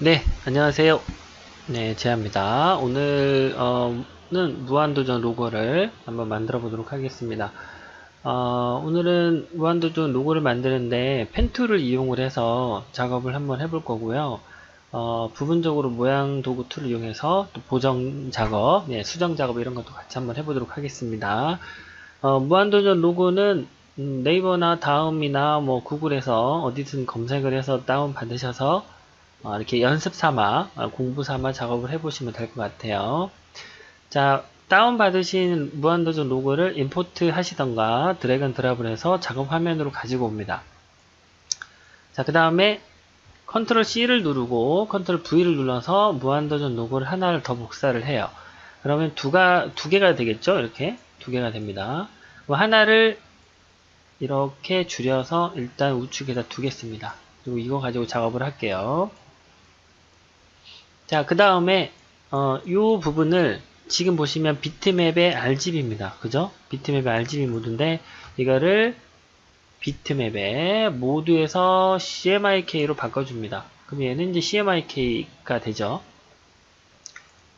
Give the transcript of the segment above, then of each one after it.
네, 안녕하세요. 네, 제아입니다. 오늘은 무한도전 로고를 한번 만들어 보도록 하겠습니다. 오늘은 무한도전 로고를 만드는데 펜 툴을 이용을 해서 작업을 한번 해볼 거고요. 부분적으로 모양 도구 툴을 이용해서 또 보정 작업, 수정 작업 이런 것도 같이 한번 해보도록 하겠습니다. 무한도전 로고는 네이버나 다음이나 뭐 구글에서 어디든 검색을 해서 다운 받으셔서 이렇게 연습 삼아, 공부 삼아 작업을 해보시면 될 것 같아요. 자, 다운받으신 무한도전 로고를 임포트 하시던가 드래그 앤 드랍을 해서 작업 화면으로 가지고 옵니다. 자, 그 다음에 컨트롤 C를 누르고 컨트롤 V를 눌러서 무한도전 로고를 하나를 더 복사를 해요. 그러면 두 개가 되겠죠? 이렇게 두 개가 됩니다. 하나를 이렇게 줄여서 일단 우측에다 두겠습니다. 그리고 이거 가지고 작업을 할게요. 자, 그 다음에 이 부분을 지금 보시면 비트맵의 RGB입니다. 그죠? 비트맵의 RGB 모드인데 이거를 비트맵의 모드에서 CMYK로 바꿔줍니다. 그럼 얘는 이제 CMYK가 되죠.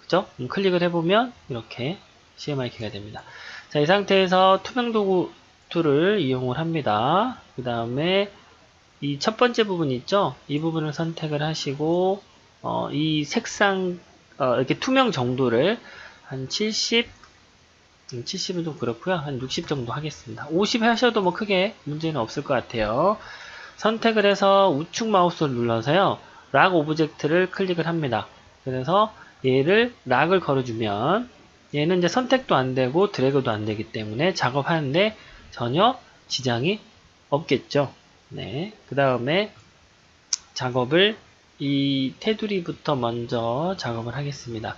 그죠? 클릭을 해보면 이렇게 CMYK가 됩니다. 자, 이 상태에서 투명 도구 툴을 이용을 합니다. 그 다음에 이 첫 번째 부분 있죠? 이 부분을 선택을 하시고 이 색상 이렇게 투명 정도를 한 70은 좀 그렇고요. 한 60 정도 하겠습니다. 50 하셔도 뭐 크게 문제는 없을 것 같아요. 선택을 해서 우측 마우스를 눌러서요. 락 오브젝트를 클릭을 합니다. 그래서 얘를 락을 걸어주면 얘는 이제 선택도 안 되고 드래그도 안 되기 때문에 작업하는데 전혀 지장이 없겠죠. 네. 그 다음에 작업을 이 테두리부터 먼저 작업을 하겠습니다.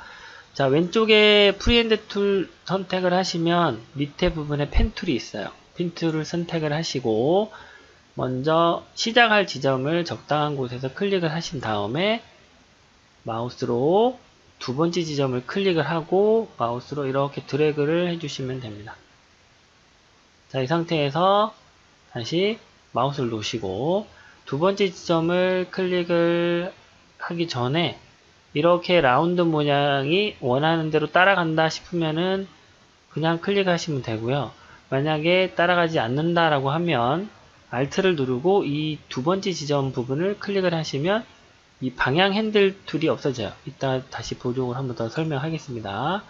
자, 왼쪽에 프리핸드 툴 선택을 하시면 밑에 부분에 펜 툴이 있어요. 펜 툴을 선택을 하시고 먼저 시작할 지점을 적당한 곳에서 클릭을 하신 다음에 마우스로 두 번째 지점을 클릭을 하고 마우스로 이렇게 드래그를 해주시면 됩니다. 자, 이 상태에서 다시 마우스를 놓으시고 두 번째 지점을 클릭을 하기 전에 이렇게 라운드 모양이 원하는 대로 따라간다 싶으면은 그냥 클릭하시면 되고요. 만약에 따라가지 않는다라고 하면 Alt를 누르고 이 두 번째 지점 부분을 클릭을 하시면 이 방향 핸들 툴이 없어져요. 이따 다시 보정을 한번 더 설명하겠습니다.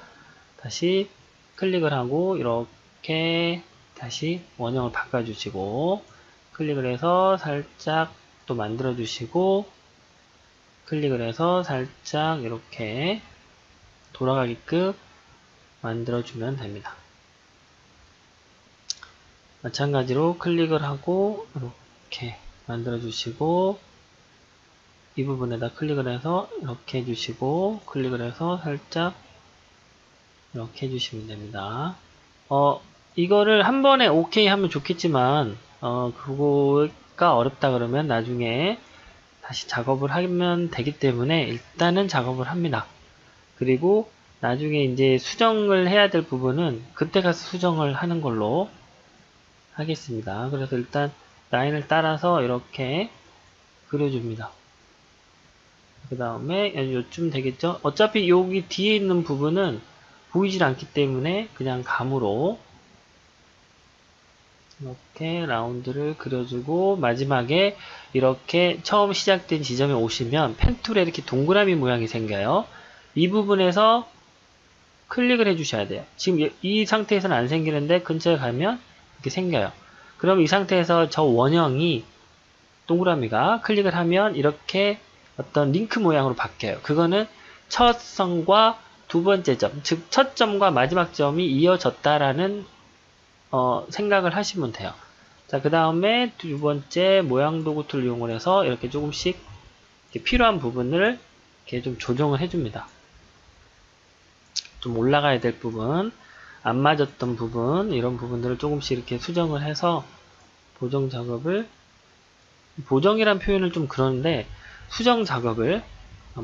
다시 클릭을 하고 이렇게 다시 원형을 바꿔주시고 클릭을 해서 살짝 또 만들어 주시고 클릭을 해서 살짝 이렇게 돌아가게끔 만들어 주면 됩니다. 마찬가지로 클릭을 하고 이렇게 만들어 주시고 이 부분에다 클릭을 해서 이렇게 해주시고 클릭을 해서 살짝 이렇게 해주시면 됩니다. 이거를 한 번에 OK 하면 좋겠지만 그거가 어렵다 그러면 나중에 다시 작업을 하면 되기 때문에 일단은 작업을 합니다. 그리고 나중에 이제 수정을 해야 될 부분은 그때 가서 수정을 하는 걸로 하겠습니다. 그래서 일단 라인을 따라서 이렇게 그려줍니다. 그 다음에 요쯤 되겠죠? 어차피 여기 뒤에 있는 부분은 보이질 않기 때문에 그냥 감으로 이렇게 라운드를 그려주고 마지막에 이렇게 처음 시작된 지점에 오시면 펜 툴에 이렇게 동그라미 모양이 생겨요. 이 부분에서 클릭을 해주셔야 돼요. 지금 이 상태에서는 안 생기는데 근처에 가면 이렇게 생겨요. 그럼 이 상태에서 저 원형이 동그라미가 클릭을 하면 이렇게 어떤 링크 모양으로 바뀌어요. 그거는 첫 선과 두 번째 점, 즉 첫 점과 마지막 점이 이어졌다라는 생각을 하시면 돼요. 자, 그 다음에 두 번째 모양 도구 툴을 이용을 해서 이렇게 조금씩 이렇게 필요한 부분을 이렇게 좀 조정을 해줍니다. 좀 올라가야 될 부분, 안 맞았던 부분, 이런 부분들을 조금씩 이렇게 수정을 해서 보정 작업을, 보정이란 표현을 좀 그러는데, 수정 작업을,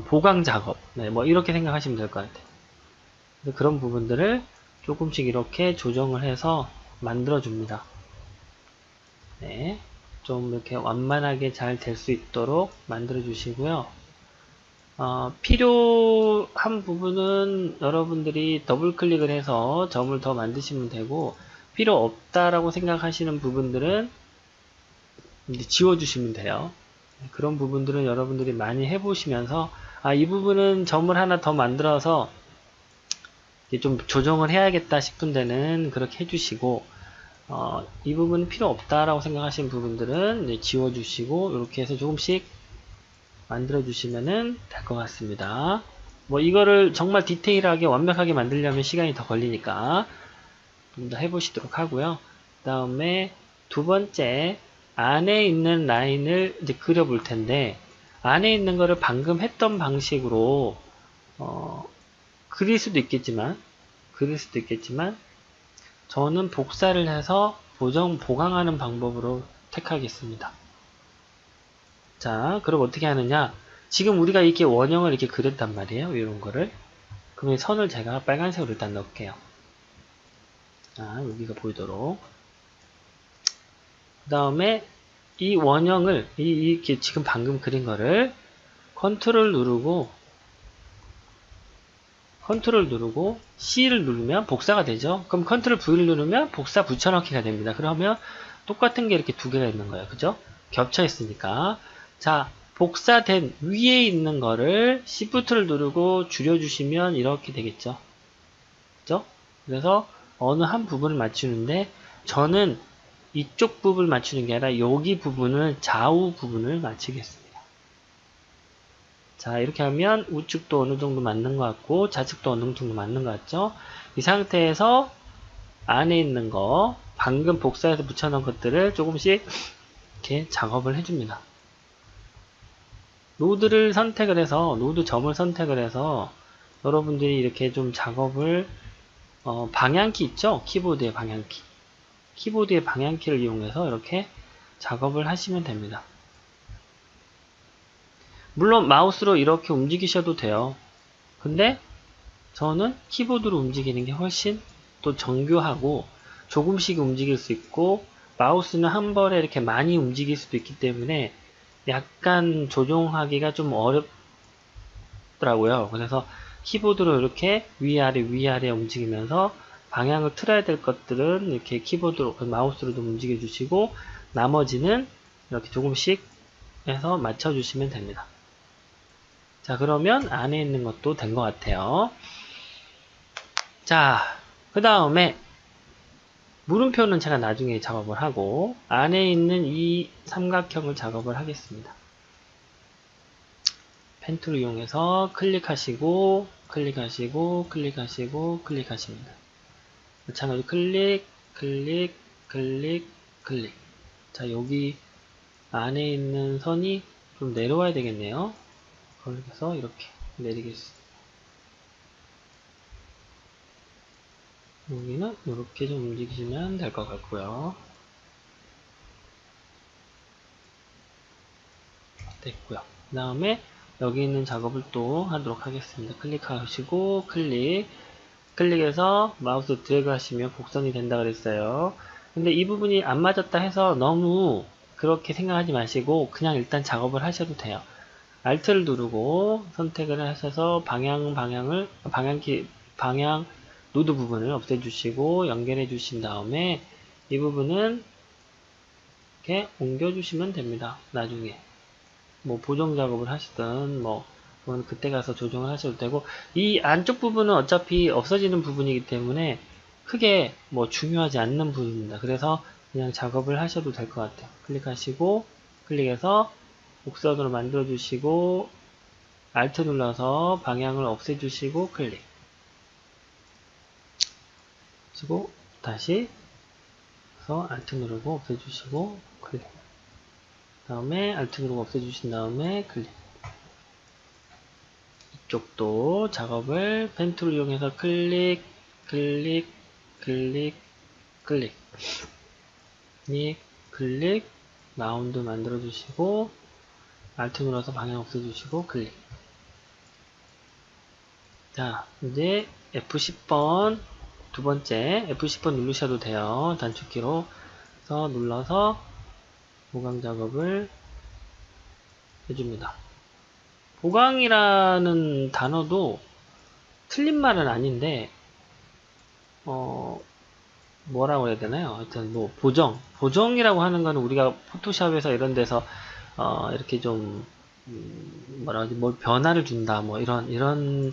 보강 작업, 네, 뭐 이렇게 생각하시면 될 것 같아요. 그런 부분들을 조금씩 이렇게 조정을 해서 만들어 줍니다. 네, 좀 이렇게 완만하게 잘 될 수 있도록 만들어 주시고요. 필요한 부분은 여러분들이 더블 클릭을 해서 점을 더 만드시면 되고, 필요 없다라고 생각하시는 부분들은 이제 지워주시면 돼요. 그런 부분들은 여러분들이 많이 해보시면서, 이 부분은 점을 하나 더 만들어서 좀 조정을 해야겠다 싶은 데는 그렇게 해주시고, 이 부분은 필요 없다라고 생각하시는 부분들은 이제 지워주시고, 이렇게 해서 조금씩 만들어 주시면은 될 것 같습니다. 뭐 이거를 정말 디테일하게 완벽하게 만들려면 시간이 더 걸리니까 좀 더 해보시도록 하고요. 그 다음에 두 번째, 안에 있는 라인을 이제 그려 볼 텐데, 안에 있는 거를 방금 했던 방식으로 그릴 수도 있겠지만 저는 복사를 해서 보강하는 방법으로 택하겠습니다. 자, 그럼 어떻게 하느냐? 지금 우리가 이렇게 원형을 이렇게 그렸단 말이에요. 이런 거를. 그러면 선을 제가 빨간색으로 일단 넣을게요. 자, 여기가 보이도록. 그 다음에 이 원형을, 이렇게 지금 방금 그린 거를 컨트롤 누르고 C를 누르면 복사가 되죠. 그럼 컨트롤 V를 누르면 복사 붙여넣기가 됩니다. 그러면 똑같은 게 이렇게 두 개가 있는 거예요. 그죠? 겹쳐 있으니까. 자, 복사된 위에 있는 거를 Shift를 누르고 줄여주시면 이렇게 되겠죠. 그죠? 그래서 어느 한 부분을 맞추는데 저는 이쪽 부분을 맞추는 게 아니라 여기 부분을 좌우 부분을 맞추겠습니다. 자, 이렇게 하면 우측도 어느 정도 맞는 것 같고 좌측도 어느 정도 맞는 것 같죠? 이 상태에서 안에 있는 거 방금 복사해서 붙여놓은 것들을 조금씩 이렇게 작업을 해줍니다. 노드 점을 선택을 해서 여러분들이 이렇게 좀 작업을 방향키 있죠? 키보드의 방향키를 이용해서 이렇게 작업을 하시면 됩니다. 물론 마우스로 이렇게 움직이셔도 돼요. 근데 저는 키보드로 움직이는 게 훨씬 또 정교하고 조금씩 움직일 수 있고 마우스는 한 번에 이렇게 많이 움직일 수도 있기 때문에 약간 조종하기가 좀 어렵더라고요. 그래서 키보드로 이렇게 위아래 움직이면서 방향을 틀어야 될 것들은 이렇게 마우스로도 움직여 주시고 나머지는 이렇게 조금씩 해서 맞춰 주시면 됩니다. 자, 그러면 안에 있는 것도 된 것 같아요. 자, 그 다음에 물음표는 제가 나중에 작업을 하고 안에 있는 이 삼각형을 작업을 하겠습니다. 펜 툴을 이용해서 클릭하십니다. 마찬가지로 클릭. 자, 여기 안에 있는 선이 좀 내려와야 되겠네요. 그래서 이렇게 내리겠습니다. 여기는 이렇게 좀 움직이시면 될 것 같고요. 됐고요. 그 다음에 여기 있는 작업을 또 하도록 하겠습니다. 클릭하시고 클릭해서 마우스 드래그 하시면 곡선이 된다 그랬어요. 근데 이 부분이 안 맞았다 해서 너무 그렇게 생각하지 마시고 그냥 일단 작업을 하셔도 돼요. Alt를 누르고 선택을 하셔서 방향 노드 부분을 없애주시고 연결해 주신 다음에 이 부분은 이렇게 옮겨주시면 됩니다. 나중에 뭐 보정 작업을 하시든 그건 그때 가서 조정을 하셔도 되고 이 안쪽 부분은 어차피 없어지는 부분이기 때문에 크게 중요하지 않는 부분입니다. 그래서 그냥 작업을 하셔도 될 것 같아요. 클릭해서 곡선으로 만들어 주시고 Alt 눌러서 방향을 없애 주시고 그리고 다시 Alt 누르고 없애 주시고 클릭. 다음에 Alt 누르고 없애 주신 다음에 클릭. 이쪽도 작업을 펜 툴을 이용해서 클릭 라운드 만들어 주시고 Alt 눌러서 방향 없애 주시고 클릭. 자, 이제 F10번 두 번째 F10번 누르셔도 돼요. 단축키로 눌러서 보강 작업을 해줍니다. 보강이라는 단어도 틀린 말은 아닌데, 뭐라고 해야 되나요? 하여튼 뭐 보정이라고 하는 거는 우리가 포토샵에서 이런 데서 이렇게 좀 뭐라 하지, 뭘 변화를 준다, 뭐 이런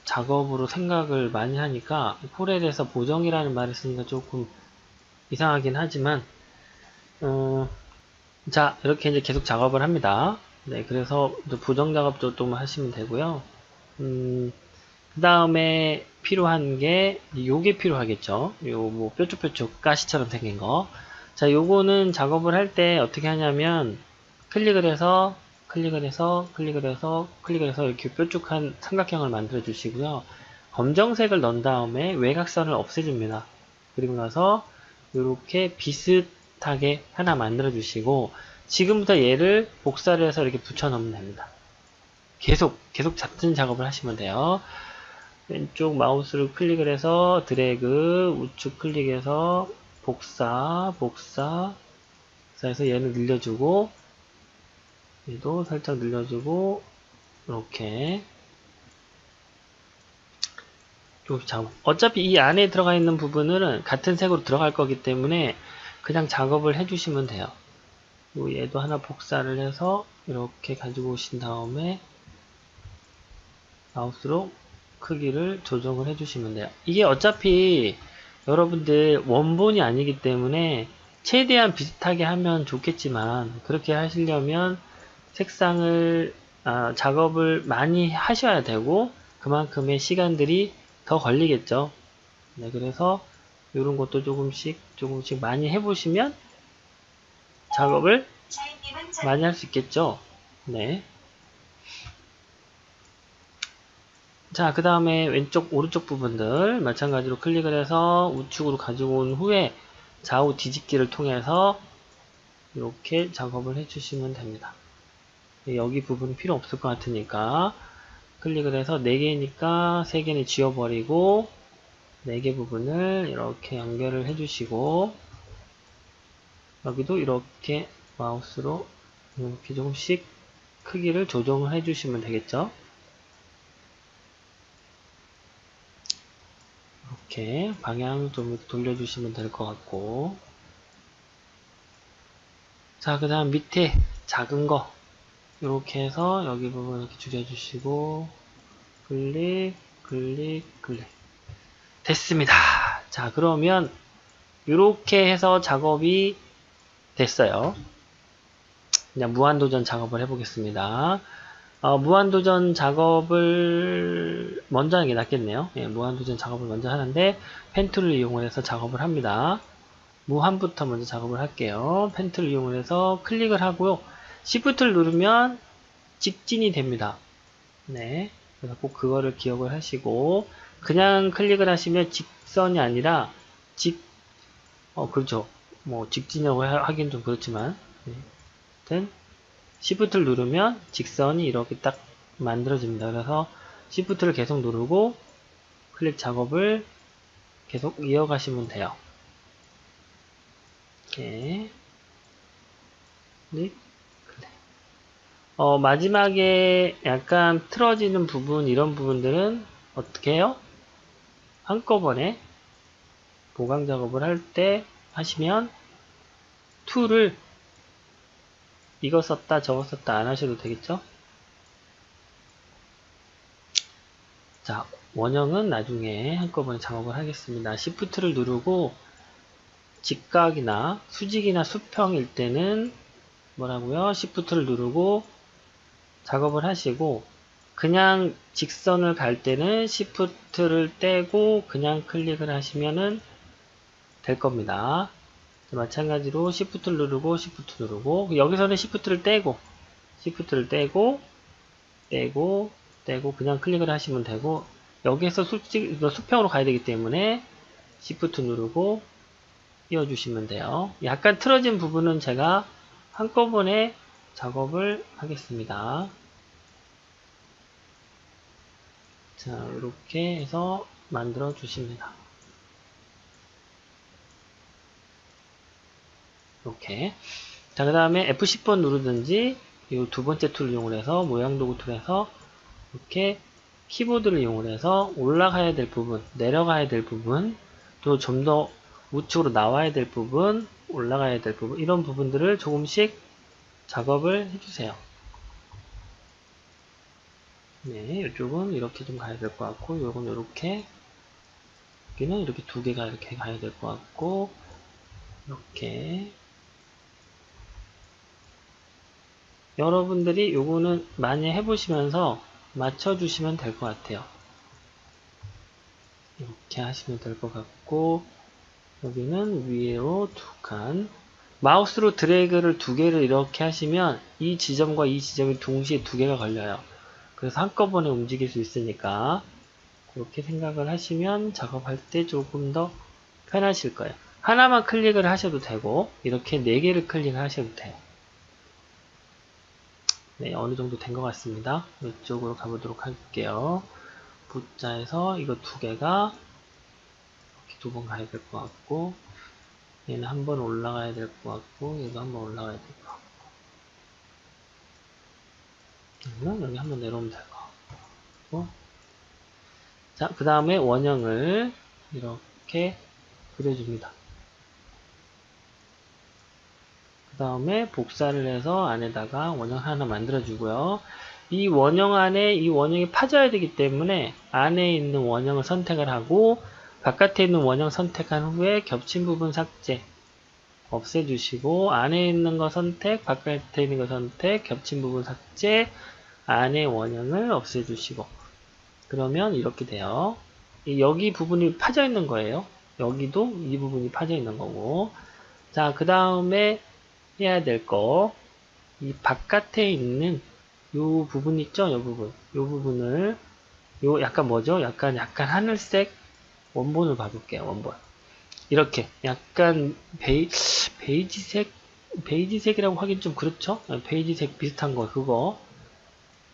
작업으로 생각을 많이 하니까 폴에 대해서 보정이라는 말을 쓰니까 조금 이상하긴 하지만, 자, 이렇게 이제 계속 작업을 합니다. 네, 그래서 보정 작업도 좀 하시면 되고요. 그 다음에 필요한 게 요게 필요하겠죠. 요 뭐 뾰족뾰족 가시처럼 생긴 거. 자, 요거는 작업을 할 때 어떻게 하냐면 클릭을 해서 이렇게 뾰족한 삼각형을 만들어 주시고요. 검정색을 넣은 다음에 외곽선을 없애줍니다. 그리고 나서 이렇게 비슷하게 하나 만들어 주시고, 지금부터 얘를 복사를 해서 이렇게 붙여 넣으면 됩니다. 계속 같은 작업을 하시면 돼요. 왼쪽 마우스를 클릭을 해서 드래그, 우측 클릭해서 복사해서 얘를 늘려주고, 얘도 살짝 늘려주고, 이렇게 조금씩 작업. 어차피 이 안에 들어가 있는 부분은 같은 색으로 들어갈 거기 때문에 그냥 작업을 해주시면 돼요. 얘도 하나 복사를 해서 이렇게 가지고 오신 다음에 마우스로 크기를 조정을 해주시면 돼요. 이게 어차피 여러분들 원본이 아니기 때문에 최대한 비슷하게 하면 좋겠지만, 그렇게 하시려면 색상을 작업을 많이 하셔야 되고 그만큼의 시간들이 더 걸리겠죠. 네, 그래서 이런 것도 조금씩 많이 해보시면 작업을 많이 할 수 있겠죠. 네. 자, 그 다음에 왼쪽 오른쪽 부분들 마찬가지로 클릭을 해서 우측으로 가지고 온 후에 좌우 뒤집기를 통해서 이렇게 작업을 해주시면 됩니다. 여기 부분은 필요 없을 것 같으니까 클릭을 해서 4개니까 3개는 지워버리고 4개 부분을 이렇게 연결을 해주시고, 여기도 이렇게 마우스로 이렇게 조금씩 크기를 조정을 해주시면 되겠죠. 이렇게 방향 좀 돌려주시면 될 것 같고, 자, 그 다음 밑에 작은 거 이렇게 해서 여기 부분 이렇게 줄여주시고 클릭 됐습니다. 자, 그러면 이렇게 해서 작업이 됐어요. 그냥 무한도전 작업을 해보겠습니다. 무한도전 작업을 먼저 하는 게 낫겠네요. 예, 무한도전 작업을 먼저 하는데 펜툴을 이용해서 작업을 합니다. 무한부터 먼저 작업을 할게요. 펜툴을 이용해서 클릭을 하고요. Shift를 누르면 직진이 됩니다. 네, 그래서 꼭 그거를 기억을 하시고, 그냥 클릭을 하시면 직선이 아니라 그렇죠. 뭐 직진이라고 하긴 좀 그렇지만, 네. 아무튼 Shift를 누르면 직선이 이렇게 딱 만들어집니다. 그래서 Shift를 계속 누르고 클릭 작업을 계속 이어가시면 돼요. 이렇게 클릭. 마지막에 약간 틀어지는 부분, 이런 부분들은 어떻게 해요? 한꺼번에 보강 작업을 할 때 하시면 툴을 이거 썼다 저거 썼다 안 하셔도 되겠죠? 자, 원형은 나중에 한꺼번에 작업을 하겠습니다. Shift를 누르고 직각이나 수직이나 수평일 때는 뭐라고요? Shift를 누르고 작업을 하시고, 그냥 직선을 갈 때는 Shift를 떼고 그냥 클릭을 하시면은 될 겁니다. 마찬가지로 Shift를 누르고 Shift 누르고, 여기서는 Shift를 떼고 그냥 클릭을 하시면 되고, 여기에서 수평으로 가야 되기 때문에 Shift 누르고 띄워주시면 돼요. 약간 틀어진 부분은 제가 한꺼번에 작업을 하겠습니다. 자, 이렇게 해서 만들어 주십니다. 이렇게. 자, 그 다음에 F10번 누르든지 이 두 번째 툴을 이용해서 모양 도구 툴에서 이렇게 키보드를 이용해서 올라가야 될 부분, 내려가야 될 부분, 또 좀 더 우측으로 나와야 될 부분, 올라가야 될 부분, 이런 부분들을 조금씩 작업을 해주세요. 네, 이쪽은 이렇게 좀 가야 될 것 같고, 요건 이렇게, 여기는 이렇게 두 개가 이렇게 가야 될 것 같고, 이렇게. 여러분들이 요거는 많이 해보시면서 맞춰주시면 될 것 같아요. 이렇게 하시면 될 것 같고, 여기는 위로 두 칸. 마우스로 드래그를 두 개를 이렇게 하시면 이 지점과 이 지점이 동시에 두 개가 걸려요. 그래서 한꺼번에 움직일 수 있으니까 그렇게 생각을 하시면 작업할 때 조금 더 편하실 거예요. 하나만 클릭을 하셔도 되고 이렇게 네 개를 클릭을 하셔도 돼요. 네, 어느 정도 된 것 같습니다. 이쪽으로 가보도록 할게요. V자에서 이거 두 개가 이렇게 두 번 가야 될 것 같고, 얘는 한 번 올라가야 될 것 같고, 얘도 한 번 올라가야 될 것 같고, 얘는 여기 한 번 내려오면 될 것 같고. 자, 그 다음에 원형을 이렇게 그려줍니다. 그 다음에 복사를 해서 안에다가 원형 하나 만들어주고요. 이 원형 안에 이 원형이 파져야 되기 때문에 안에 있는 원형을 선택을 하고 바깥에 있는 원형 선택한 후에 겹친 부분 삭제 없애주시고 안에 있는 거 선택, 바깥에 있는 거 선택, 겹친 부분 삭제, 안에 원형을 없애주시고 그러면 이렇게 돼요. 여기 부분이 파져 있는 거예요. 여기도 이 부분이 파져 있는 거고 자, 그 다음에 해야 될 거, 이 바깥에 있는 요 부분 있죠? 요 부분. 요 부분을, 요 약간 뭐죠? 약간 하늘색 원본을 봐볼게요. 원본. 이렇게. 약간 베이지색이라고 하긴 좀 그렇죠? 베이지색 비슷한 거, 그거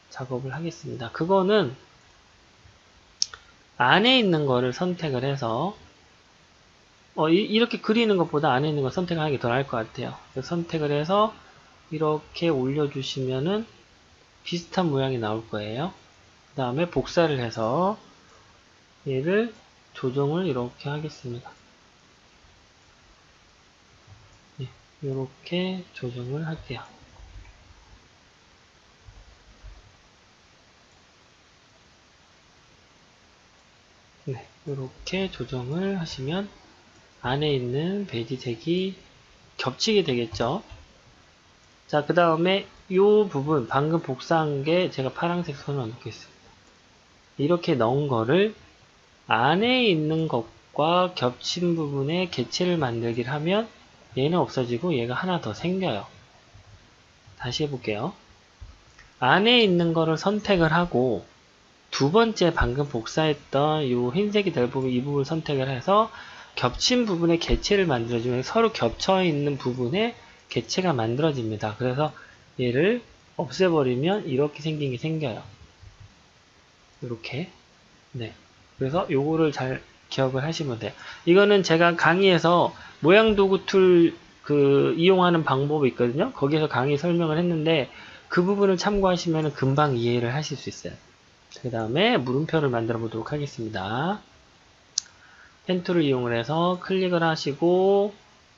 작업을 하겠습니다. 그거는 안에 있는 거를 선택을 해서, 이렇게 그리는 것보다 안에 있는 거 선택하는 게 더 나을 것 같아요. 선택을 해서 이렇게 올려주시면은 비슷한 모양이 나올 거예요. 그 다음에 복사를 해서 얘를 조정을 이렇게 하겠습니다. 네, 이렇게 조정을 할게요. 네, 이렇게 조정을 하시면 안에 있는 베이지색이 겹치게 되겠죠. 자, 그 다음에 이 부분 방금 복사한 게 제가 파란색 선을 넣겠습니다. 이렇게 넣은 거를 안에 있는 것과 겹친 부분에 개체를 만들기를 하면 얘는 없어지고 얘가 하나 더 생겨요. 다시 해볼게요. 안에 있는 거를 선택을 하고 두 번째 방금 복사했던 이 흰색이 될 부분 이 부분을 선택을 해서 겹친 부분에 개체를 만들어주면 서로 겹쳐 있는 부분에 개체가 만들어집니다. 그래서 얘를 없애버리면 이렇게 생긴 게 생겨요. 이렇게. 네. 그래서 요거를 잘 기억을 하시면 돼요. 이거는 제가 강의에서 모양 도구 툴 이용하는 방법이 있거든요. 거기서 강의 설명을 했는데 그 부분을 참고하시면 금방 이해를 하실 수 있어요. 그 다음에 물음표를 만들어 보도록 하겠습니다. 펜 툴을 이용을 해서 클릭을 하시고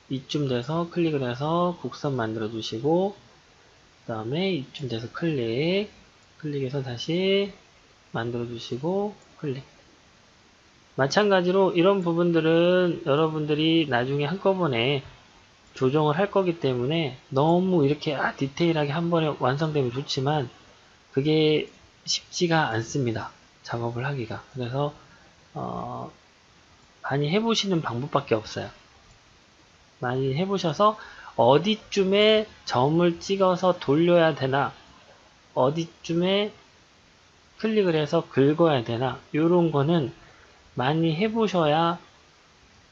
이쯤 돼서 클릭을 해서 곡선 만들어 주시고 그 다음에 이쯤 돼서 클릭해서 다시 만들어 주시고 클릭. 마찬가지로 이런 부분들은 여러분들이 나중에 한꺼번에 조정을 할 거기 때문에 너무 이렇게 디테일하게 한 번에 완성되면 좋지만 그게 쉽지가 않습니다. 작업을 하기가. 그래서 많이 해보시는 방법밖에 없어요. 많이 해보셔서 어디쯤에 점을 찍어서 돌려야 되나 어디쯤에 클릭을 해서 긁어야 되나 이런 거는 많이 해보셔야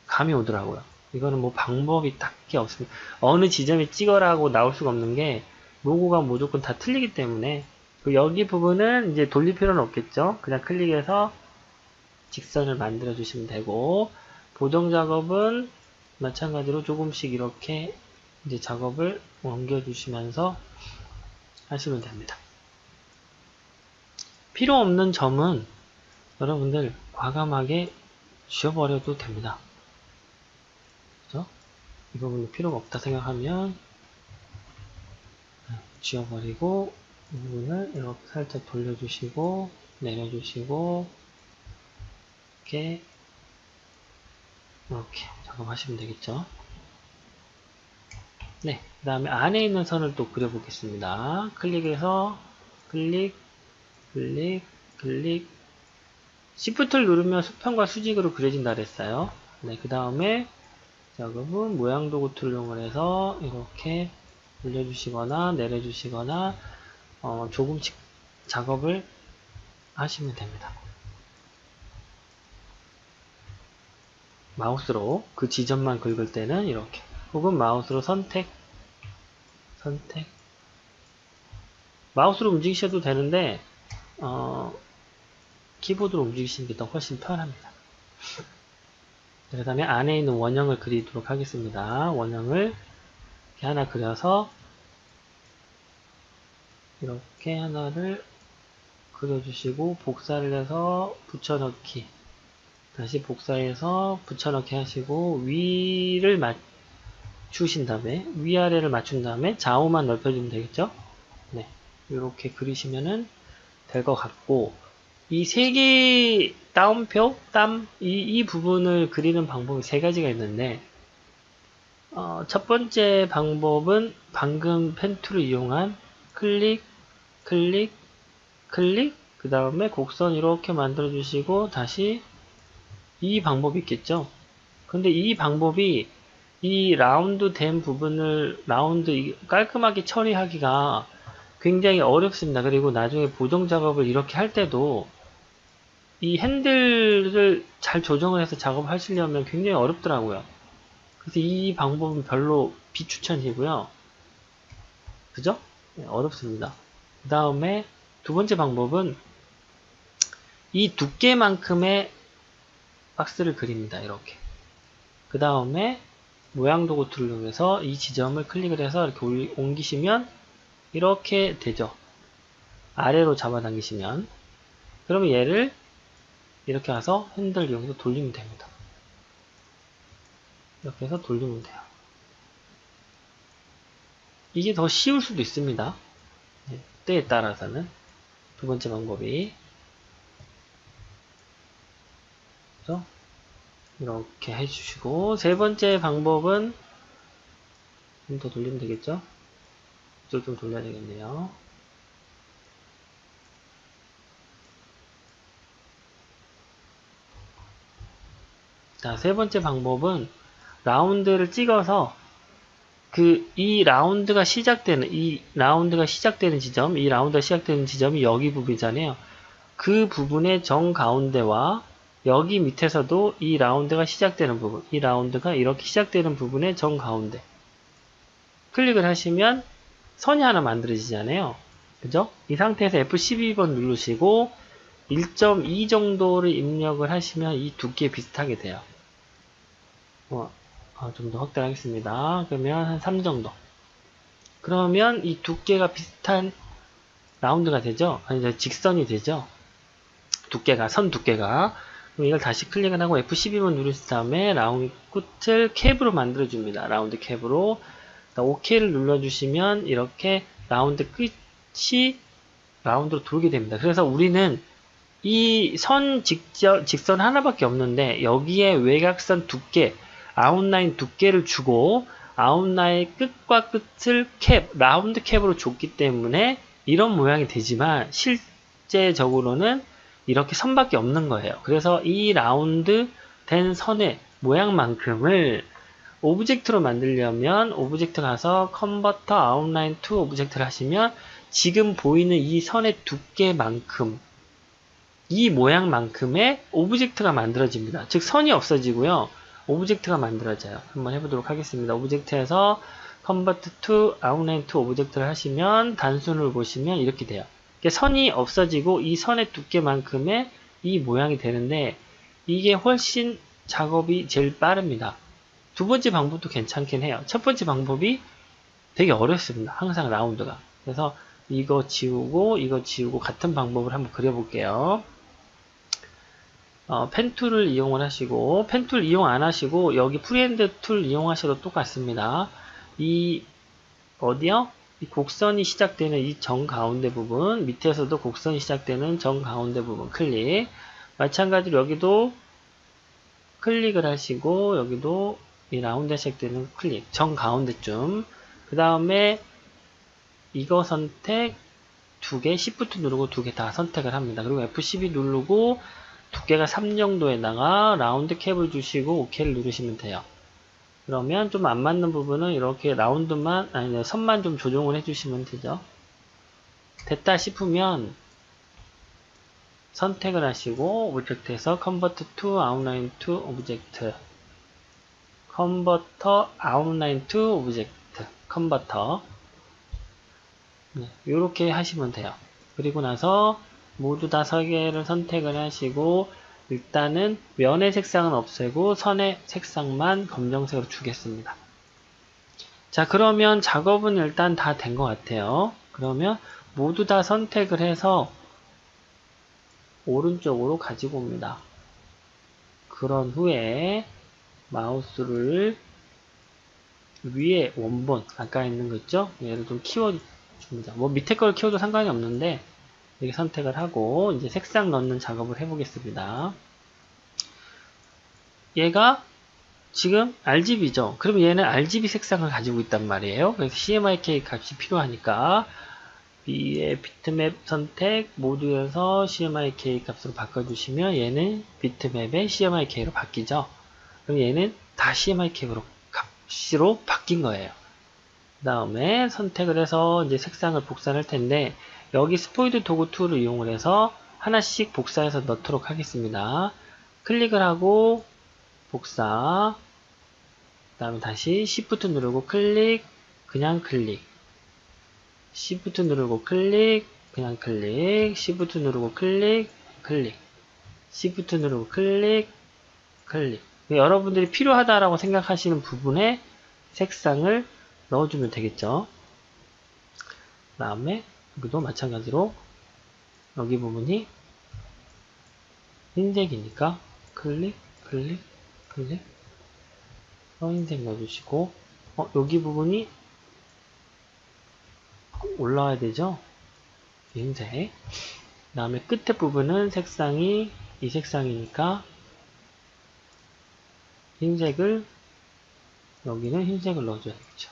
감이 오더라고요. 이거는 뭐 방법이 딱히 없습니다. 어느 지점에 찍어라고 나올 수가 없는 게 로고가 무조건 다 틀리기 때문에 여기 부분은 이제 돌릴 필요는 없겠죠. 그냥 클릭해서 직선을 만들어 주시면 되고 보정 작업은 마찬가지로 조금씩 이렇게 이제 작업을 옮겨 주시면서 하시면 됩니다. 필요 없는 점은 여러분들 과감하게 지워버려도 됩니다. 그죠? 이 부분이 필요가 없다 생각하면 지워버리고 이 부분을 이렇게 살짝 돌려주시고 내려주시고 이렇게 작업하시면 되겠죠. 네, 그 다음에 안에 있는 선을 또 그려보겠습니다. 클릭해서 클릭, 클릭, 클릭. Shift를 누르면 수평과 수직으로 그려진다 그랬어요. 네, 그 다음에 작업은 모양 도구 툴을 이용해서 이렇게 올려주시거나 내려주시거나 조금씩 작업을 하시면 됩니다. 마우스로 그 지점만 긁을 때는 이렇게, 혹은 마우스로 선택, 마우스로 움직이셔도 되는데 키보드로 움직이시는 게 더 훨씬 편합니다. 그 다음에 안에 있는 원형을 그리도록 하겠습니다. 원형을 이렇게 하나 그려서 이렇게 하나를 그려주시고 복사를 해서 붙여넣기, 다시 복사해서 붙여넣기 하시고 위를 맞추신 다음에 위아래를 맞춘 다음에 좌우만 넓혀주면 되겠죠. 네, 이렇게 그리시면은 될 것 같고, 이 세 개의 따옴표, 이 부분을 그리는 방법이 세 가지가 있는데, 첫 번째 방법은 방금 펜 툴을 이용한 클릭, 클릭, 클릭, 그 다음에 곡선 이렇게 만들어 주시고 다시 이 방법이 있겠죠. 근데 이 방법이 이 라운드 된 부분을 깔끔하게 처리하기가 굉장히 어렵습니다. 그리고 나중에 보정 작업을 이렇게 할 때도 이 핸들을 잘 조정을 해서 작업하시려면 굉장히 어렵더라고요. 그래서 이 방법은 별로 비추천이고요. 그죠? 네, 어렵습니다. 그 다음에 두 번째 방법은 이 두께만큼의 박스를 그립니다. 이렇게. 그 다음에 모양 도구 툴을 이용해서 이 지점을 클릭을 해서 이렇게 옮기시면 이렇게 되죠. 아래로 잡아당기시면. 그러면 얘를 이렇게 해서 핸들 이용해서 돌리면 됩니다. 이렇게 해서 돌리면 돼요. 이게 더 쉬울 수도 있습니다. 네, 때에 따라서는. 두 번째 방법이. 그렇죠? 이렇게 해주시고, 세 번째 방법은 좀 더 돌리면 되겠죠? 이쪽 좀 돌려야 되겠네요. 자, 세 번째 방법은 라운드를 찍어서 이 라운드가 시작되는 지점이 여기 부분이잖아요. 그 부분의 정 가운데와 여기 밑에서도 이 라운드가 시작되는 부분, 이 라운드가 이렇게 시작되는 부분의 정 가운데 클릭을 하시면 선이 하나 만들어지잖아요. 그죠? 이 상태에서 F12번 누르시고 1.2 정도를 입력을 하시면 이 두께 비슷하게 돼요. 좀 더 확대하겠습니다. 그러면 한 3 정도. 그러면 이 두께가 비슷한 라운드가 되죠? 아니, 직선이 되죠? 선 두께가. 그럼 이걸 다시 클릭을 하고 F12번 누르신 다음에 라운드 끝을 캡으로 만들어줍니다. 라운드 캡으로. OK를 눌러주시면 이렇게 라운드 끝이 라운드로 돌게 됩니다. 그래서 우리는 이 직선 하나밖에 없는데 여기에 외곽선 두께, 아웃라인 두께를 주고 아웃라인 끝과 끝을 라운드 캡으로 줬기 때문에 이런 모양이 되지만 실제적으로는 이렇게 선밖에 없는 거예요. 그래서 이 라운드 된 선의 모양만큼을 오브젝트로 만들려면 오브젝트 가서 컨버터 아웃라인 투 오브젝트를 하시면 지금 보이는 이 선의 두께만큼, 이 모양만큼의 오브젝트가 만들어집니다. 즉 선이 없어지고요. 오브젝트가 만들어져요. 한번 해보도록 하겠습니다. 오브젝트에서 컨버트 투 아웃라인 투 오브젝트를 하시면 단순을 보시면 이렇게 돼요. 선이 없어지고 이 선의 두께만큼의 이 모양이 되는데 이게 훨씬 작업이 제일 빠릅니다. 두 번째 방법도 괜찮긴 해요. 첫 번째 방법이 되게 어렵습니다. 항상 라운드가. 그래서 이거 지우고 이거 지우고 같은 방법을 한번 그려볼게요. 펜 툴을 이용을 하시고, 펜 툴 이용 안 하시고 여기 프리핸드 툴 이용하셔도 똑같습니다. 이 어디요? 이 곡선이 시작되는 이 정 가운데 부분, 밑에서도 곡선이 시작되는 정 가운데 부분 클릭. 마찬가지로 여기도 클릭을 하시고, 여기도 이 라운드에 시작되는 클릭, 정 가운데쯤. 그 다음에 이거 선택 두 개, Shift 누르고 두 개 다 선택을 합니다. 그리고 F12 누르고 두께가 3 정도에다가 라운드 캡을 주시고 OK를 누르시면 돼요. 그러면 좀 안 맞는 부분은 이렇게 라운드만, 아니, 선만 좀 조정을 해주시면 되죠. 됐다 싶으면 선택을 하시고 오브젝트에서 Convert to Outline to Object, Converter Outline to Object, Converter. 네, 이렇게 하시면 돼요. 그리고 나서 모두 다 설계를 선택을 하시고, 일단은 면의 색상은 없애고 선의 색상만 검정색으로 주겠습니다. 자, 그러면 작업은 일단 다 된 것 같아요. 그러면 모두 다 선택을 해서 오른쪽으로 가지고 옵니다. 그런 후에 마우스를 위에 원본, 아까 있는 거 있죠? 얘를 좀 키워줍니다. 뭐 밑에 걸 키워도 상관이 없는데, 이렇게 선택을 하고 이제 색상 넣는 작업을 해보겠습니다. 얘가 지금 RGB죠. 그럼 얘는 RGB 색상을 가지고 있단 말이에요. 그래서 CMYK 값이 필요하니까 B의 비트맵 선택 모두에서 CMYK 값으로 바꿔주시면 얘는 비트맵의 CMYK로 바뀌죠. 그럼 얘는 다 CMYK로 값으로 바뀐 거예요. 그 다음에 선택을 해서 이제 색상을 복사할 텐데, 여기 스포이드 도구 툴을 이용을 해서 하나씩 복사해서 넣도록 하겠습니다. 클릭을 하고 복사, 그 다음에 다시 Shift 누르고 클릭, 그냥 클릭, Shift 누르고 클릭, 그냥 클릭, Shift 누르고 클릭, 클릭, Shift 누르고 클릭, 클릭. 여러분들이 필요하다라고 생각하시는 부분에 색상을 넣어주면 되겠죠. 그 다음에 여기도 마찬가지로 여기 부분이 흰색이니까 클릭, 클릭, 클릭, 흰색 넣어주시고, 여기 부분이 올라와야 되죠? 흰색. 그 다음에 끝에 부분은 색상이 이 색상이니까 흰색을, 여기는 흰색을 넣어줘야 되겠죠.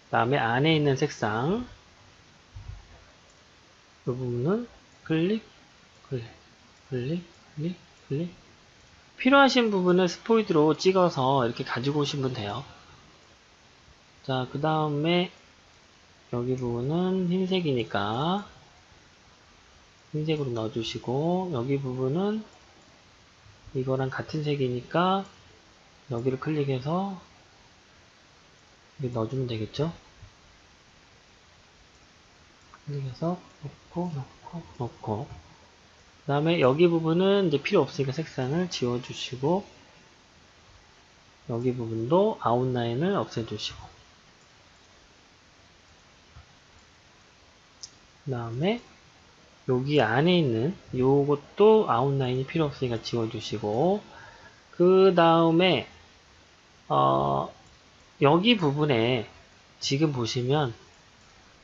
그 다음에 안에 있는 색상, 이 부분은 클릭, 클릭, 클릭, 클릭, 클릭. 필요하신 부분을 스포이드로 찍어서 이렇게 가지고 오시면 돼요. 자, 그 다음에 여기 부분은 흰색이니까 흰색으로 넣어주시고, 여기 부분은 이거랑 같은 색이니까 여기를 클릭해서 여기 넣어주면 되겠죠. 클릭해서 넣고 그 다음에 여기 부분은 이제 필요 없으니까 색상을 지워주시고, 여기 부분도 아웃라인을 없애주시고, 그 다음에 여기 안에 있는 요것도 아웃라인이 필요 없으니까 지워주시고, 그 다음에 여기 부분에 지금 보시면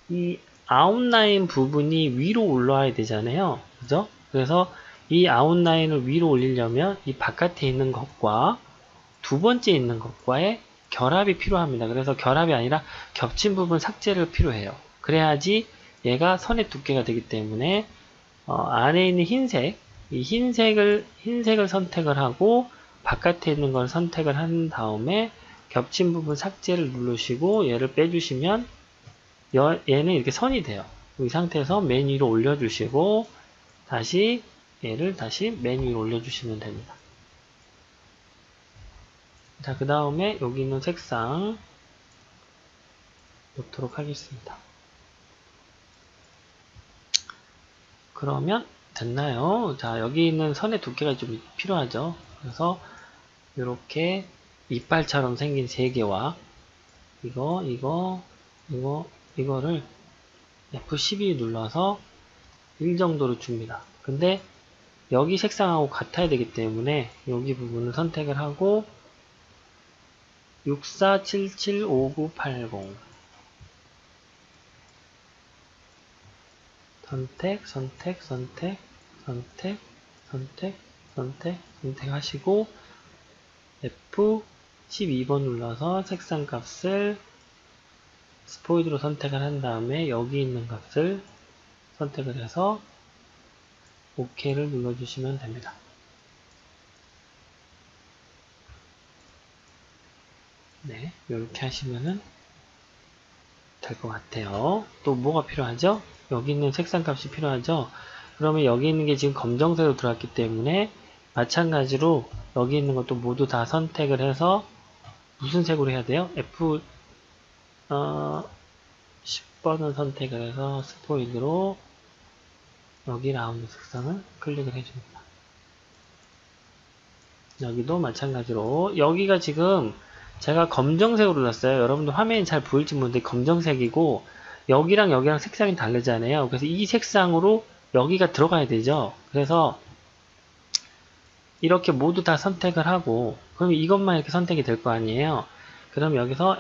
이 아웃라인 부분이 위로 올라와야 되잖아요. 그죠? 그래서 이 아웃라인을 위로 올리려면 이 바깥에 있는 것과 두 번째 있는 것과의 결합이 필요합니다. 그래서 결합이 아니라 겹친 부분 삭제를 필요해요. 그래야지 얘가 선의 두께가 되기 때문에 안에 있는 흰색, 이 흰색을 선택을 하고 바깥에 있는 걸 선택을 한 다음에 겹친 부분 삭제를 누르시고 얘를 빼주시면 얘는 이렇게 선이 돼요. 이 상태에서 맨 위로 올려주시고 다시 얘를 다시 맨 위로 올려주시면 됩니다. 자, 그 다음에 여기 있는 색상 놓도록 하겠습니다. 그러면 됐나요? 자, 여기 있는 선의 두께가 좀 필요하죠. 그래서 이렇게 이빨처럼 생긴 3개와 이거 이거를 F12 눌러서 1 정도로 줍니다. 근데 여기 색상하고 같아야 되기 때문에 여기 부분을 선택을 하고 64775980 선택하시고 F12번 눌러서 색상 값을 스포이드로 선택을 한 다음에 여기 있는 값을 선택을 해서 OK를 눌러주시면 됩니다. 네, 이렇게 하시면은 될 것 같아요. 또 뭐가 필요하죠? 여기 있는 색상 값이 필요하죠? 그러면 여기 있는 게 지금 검정색으로 들어왔기 때문에 마찬가지로 여기 있는 것도 모두 다 선택을 해서 무슨 색으로 해야 돼요? F10번을 선택을 해서 스포이드로 여기 라운드 색상을 클릭을 해줍니다. 여기도 마찬가지로 여기가 지금 제가 검정색으로 놨어요. 여러분들 화면이 잘 보일지 모르는데 검정색이고 여기랑 여기랑 색상이 다르잖아요. 그래서 이 색상으로 여기가 들어가야 되죠. 그래서 이렇게 모두 다 선택을 하고 그럼 이것만 이렇게 선택이 될 거 아니에요. 그럼 여기서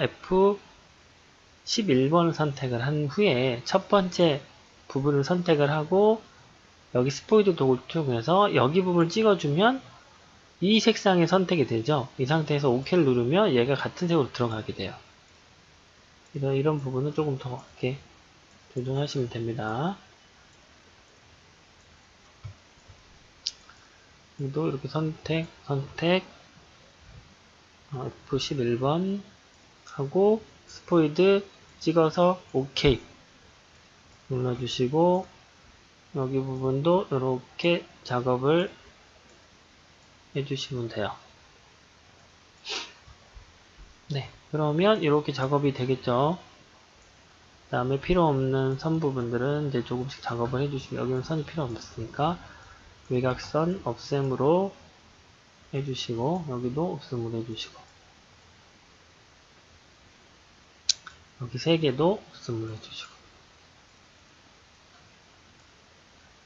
F11번을 선택을 한 후에 첫 번째 부분을 선택을 하고 여기 스포이드 도구를 통해서 여기 부분을 찍어주면 이 색상이 선택이 되죠. 이 상태에서 OK를 누르면 얘가 같은 색으로 들어가게 돼요. 이런 부분은 조금 더 이렇게 조정하시면 됩니다. 또 이렇게 선택 F11번 하고 스포이드 찍어서 OK 눌러주시고 여기 부분도 이렇게 작업을 해주시면 돼요. 네, 그러면 이렇게 작업이 되겠죠. 그 다음에 필요 없는 선 부분들은 이제 조금씩 작업을 해주시면 여기는 선이 필요 없으니까 외곽선 없앰으로 해주시고 여기도 없앰으로 해주시고 여기 3개도 없앰으로 해주시고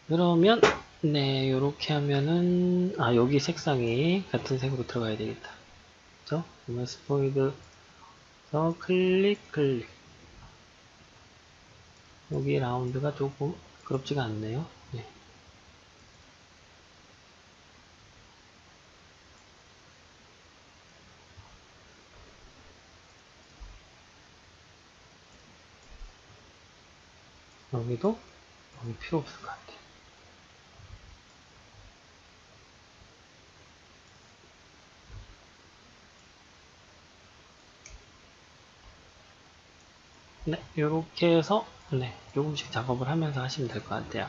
그러면 네 요렇게 하면은 여기 색상이 같은 색으로 들어가야 되겠다. 그죠? 그러면 스포이드에서 클릭 여기 라운드가 조금 그럽지가 않네요. 네. 여기도 여기 필요 없을 것 같아요. 네, 요렇게 해서 네, 조금씩 작업을 하면서 하시면 될 것 같아요.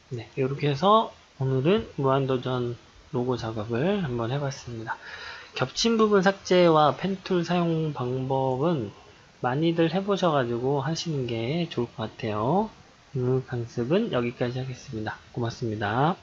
네, 이렇게 해서 오늘은 무한도전 로고 작업을 한번 해봤습니다. 겹친 부분 삭제와 펜툴 사용 방법은 많이들 해보셔가지고 하시는 게 좋을 것 같아요. 오늘 강습은 여기까지 하겠습니다. 고맙습니다.